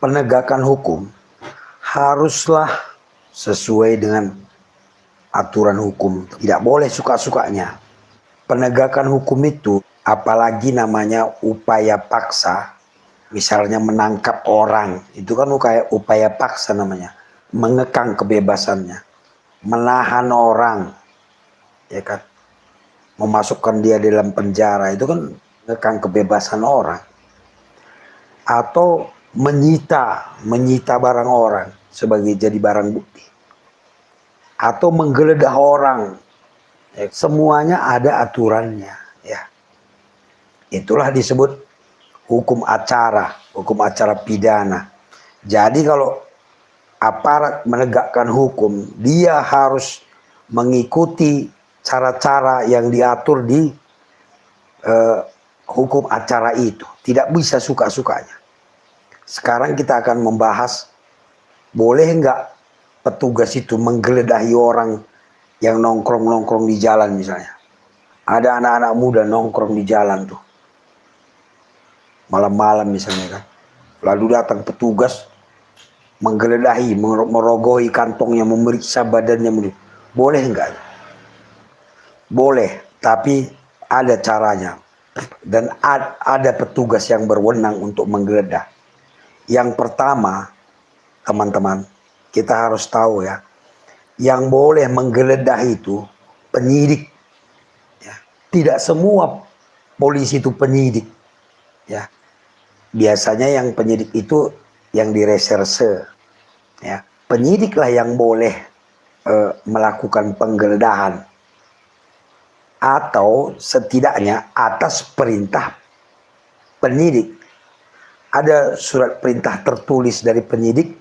penegakan hukum haruslah sesuai dengan aturan hukum. Tidak boleh suka-sukanya. Penegakan hukum itu, apalagi namanya upaya paksa, misalnya menangkap orang, itu kan upaya paksa namanya. Mengekang kebebasannya, menahan orang, ya kan, memasukkan dia dalam penjara, itu kan mengekang kebebasan orang. Atau menyita barang orang sebagai jadi barang bukti, atau menggeledah orang, ya, semuanya ada aturannya, ya. Itulah disebut hukum acara pidana. Jadi kalau aparat menegakkan hukum, dia harus mengikuti cara-cara yang diatur di hukum acara itu. Tidak bisa suka-sukanya. Sekarang kita akan membahas, boleh nggak petugas itu menggeledahi orang yang nongkrong-nongkrong di jalan misalnya. Ada anak-anak muda nongkrong di jalan tuh, malam-malam misalnya kan. Lalu datang petugas menggeledahi, merogohi kantongnya, memeriksa badannya. Boleh nggak? Boleh, tapi ada caranya. Dan ada petugas yang berwenang untuk menggeledah. Yang pertama, teman-teman, kita harus tahu ya, yang boleh menggeledah itu penyidik. Ya. Tidak semua polisi itu penyidik. Ya. Biasanya yang penyidik itu yang di reserse. Ya. Penyidiklah yang boleh melakukan penggeledahan. Atau setidaknya atas perintah penyidik. Ada surat perintah tertulis dari penyidik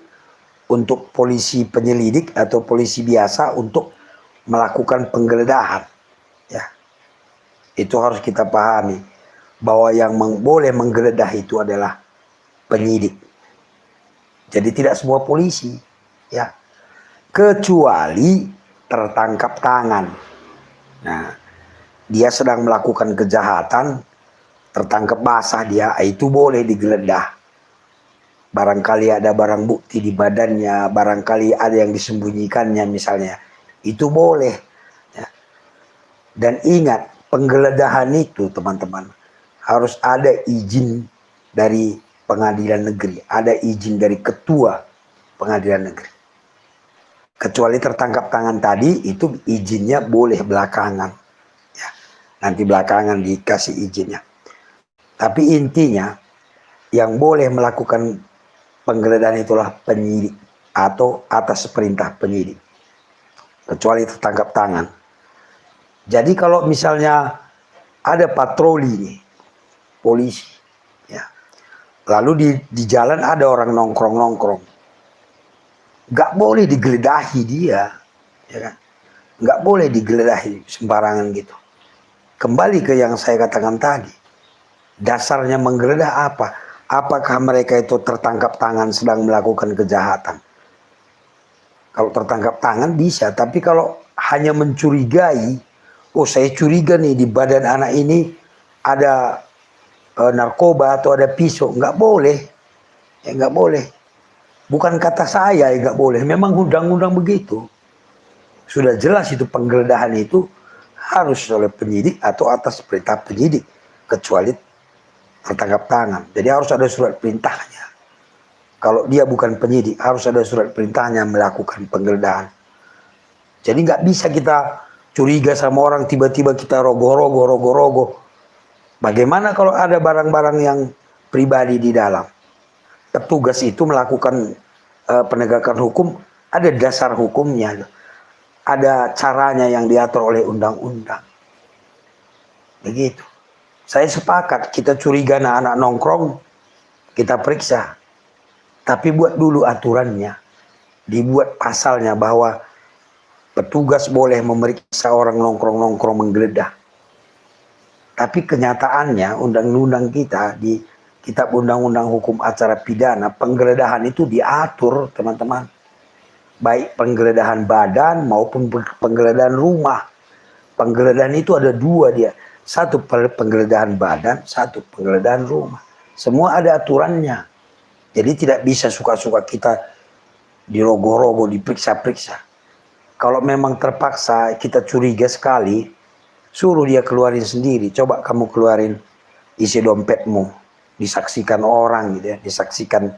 untuk polisi penyelidik atau polisi biasa untuk melakukan penggeledahan. Ya. Itu harus kita pahami, bahwa yang boleh menggeledah itu adalah penyidik. Jadi tidak semua polisi, ya. Kecuali tertangkap tangan. Nah, dia sedang melakukan kejahatan, tertangkap basah dia, itu boleh digeledah. Barangkali ada barang bukti di badannya, barangkali ada yang disembunyikannya misalnya, itu boleh. Ya. Dan ingat, penggeledahan itu teman-teman harus ada izin dari pengadilan negeri, ada izin dari ketua pengadilan negeri. Kecuali tertangkap tangan tadi, itu izinnya boleh belakangan. Nanti belakangan dikasih izinnya. Tapi intinya yang boleh melakukan penggeledahan itulah penyidik atau atas perintah penyidik. Kecuali tertangkap tangan. Jadi kalau misalnya ada patroli nih, polisi, ya. Lalu di jalan ada orang nongkrong-nongkrong. Gak boleh digeledahi dia, ya kan? Gak boleh digeledahi sembarangan gitu. Kembali ke yang saya katakan tadi. Dasarnya menggeledah apa? Apakah mereka itu tertangkap tangan sedang melakukan kejahatan? Kalau tertangkap tangan bisa. Tapi kalau hanya mencurigai. Oh, saya curiga nih di badan anak ini ada narkoba atau ada pisau. Nggak boleh. Ya nggak boleh. Bukan kata saya ya nggak boleh. Memang undang-undang begitu. Sudah jelas itu penggeledahan itu harus oleh penyidik atau atas perintah penyidik, kecuali tertangkap tangan. Jadi harus ada surat perintahnya. Kalau dia bukan penyidik, harus ada surat perintahnya melakukan penggeledahan. Jadi nggak bisa kita curiga sama orang, tiba-tiba kita rogoh-rogoh. Bagaimana kalau ada barang-barang yang pribadi di dalam? Petugas itu melakukan penegakan hukum, ada dasar hukumnya. Ada caranya yang diatur oleh undang-undang. Begitu. Saya sepakat, kita curiga anak-anak nongkrong, kita periksa. Tapi buat dulu aturannya. Dibuat pasalnya bahwa petugas boleh memeriksa orang nongkrong-nongkrong menggeledah. Tapi kenyataannya undang-undang kita di Kitab Undang-Undang Hukum Acara Pidana, penggeledahan itu diatur, teman-teman. Baik penggeledahan badan maupun penggeledahan rumah. Penggeledahan itu ada dua dia. Satu penggeledahan badan, satu penggeledahan rumah. Semua ada aturannya. Jadi tidak bisa suka-suka kita dirogoh-rogoh, diperiksa-periksa. Kalau memang terpaksa kita curiga sekali, suruh dia keluarin sendiri. Coba kamu keluarin isi dompetmu, disaksikan orang gitu ya, disaksikan,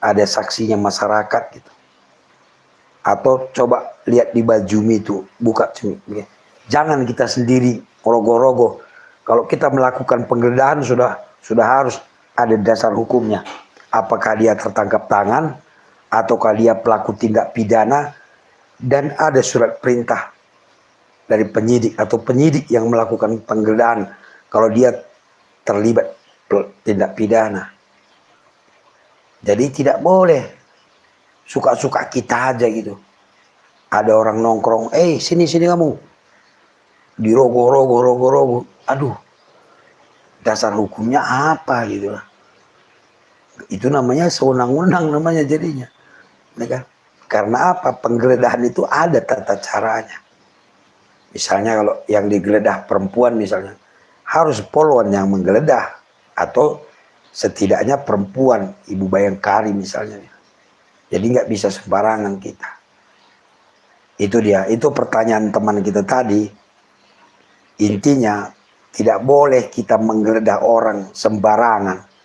ada saksinya masyarakat gitu. Atau coba lihat di bajumu itu, buka cumi. Jangan kita sendiri rogoh-rogoh. Kalau kita melakukan penggeledahan sudah harus ada dasar hukumnya. Apakah dia tertangkap tangan, ataukah dia pelaku tindak pidana, dan ada surat perintah dari penyidik atau penyidik yang melakukan penggeledahan kalau dia terlibat tindak pidana. Jadi tidak boleh suka-suka kita aja gitu. Ada orang nongkrong, sini kamu, dirogoh-rogoh. Aduh, dasar hukumnya apa gitu lah. Itu namanya sewenang-wenang namanya jadinya. Ya kan? Karena apa? Penggeledahan itu ada tata caranya. Misalnya kalau yang digeledah perempuan misalnya, harus polwan yang menggeledah. Atau setidaknya perempuan, Ibu Bayangkari misalnya. Jadi nggak bisa sembarangan kita. Itu dia, itu pertanyaan teman kita tadi. Intinya tidak boleh kita menggeledah orang sembarangan.